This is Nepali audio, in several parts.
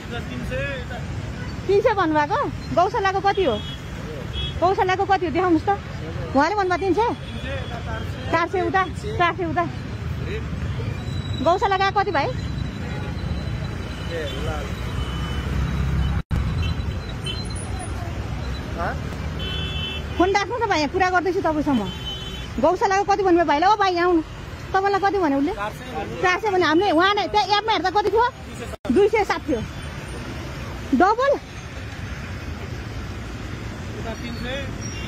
300 भन्नुभएको गौशालाको कति हो गौशालाको कति हो देखाउनुहोस् त उहाँले भन्नुभयो 300 400 उता 400 उता गौशाला कति भाइ फोन राख्नु त भाइ कुरा गर्दैछु तपाईसँग गौशालाको कति भन्नुभयो भाइले ओ भाइ आउनु तपाईँलाई कति भन्यो उसले 400 भने हामीले उहाँले त्यहाँ एपमा हेर्दा कति थियो 207 थियो डबल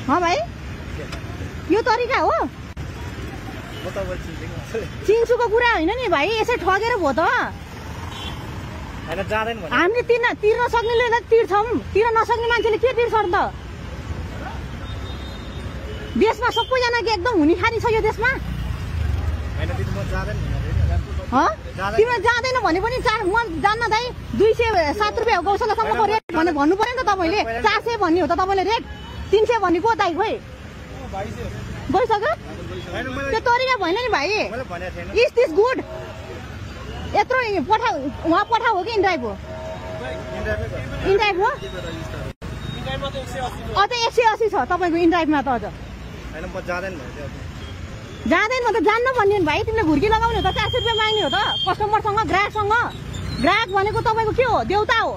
भाइ यो तरिका हो चिन्सुको कुरा होइन नि भाइ यसै ठगेर भयो त हामीले तिर्न सक्नेले तिर्छौँ तिर्न नसक्ने मान्छेले के तिर्छ त देशमा सबैजनाको एकदम हुने खानी छ यो देशमा तिम्रो जाँदैन भने पनि म जान्न दाइ 207 रुपियाँ गौशालासम्मको रेट भने भन्नु पर्यो नि त तपाईँले 400 भन्ने हो त तपाईँले रेट 300 भनेको दाइ खोइ गइसक्यो त्यो तरिका भएन नि भाइ इज दिस गुड यत्रो उहाँ पठाउ हो कि इन्ड्राइभ हो इन्ड्राइभ हो अझ 180 छ तपाईँको इन्ड्राइभमा त अझ जाँदैन त जान्न भन्ने भाइ तिमीले घुर्की लगाउने हो त 400 रुपियाँ माग्ने हो त कस्टमरसँग ग्राहकसँग ग्राहक भनेको तपाईँको के हो देउता हो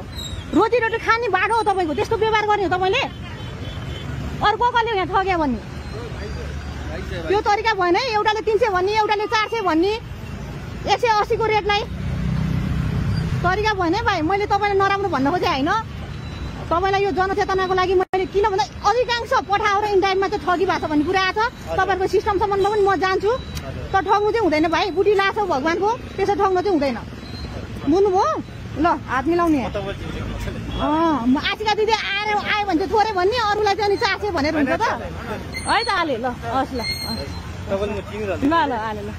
रोटी खाने बाटो हो तपाईँको त्यस्तो व्यवहार गर्ने हो तपाईँले अर्को कसले यहाँ ठग्यो भन्ने त्यो तरिका भएन है एउटाले 300 भन्ने एउटाले 400 भन्ने 180 को रेटलाई तरिका भएन है भाइ मैले तपाईँलाई नराम्रो भन्न खोजेँ होइन तपाईँलाई यो जनचेतनाको लागि मैले किन भन्दा अधिकांश पठाएर इन्डाइभमा चाहिँ ठगी भएको छ भन्ने कुरा आएको छ तपाईँहरूको सिस्टमसम्म पनि म जान्छु तर ठग्नु चाहिँ हुँदैन भाइ बुढी लाछ भगवान्को त्यसो ठग्नु चाहिँ हुँदैन बुझ्नुभयो ल हात मिलाउने आशिका दिदी आयो भने चाहिँ थोरै भन्ने अरूलाई चाहिँ अनि 400 भनेर हुन्छ त है त आले ल हस् ल ल ल आले ल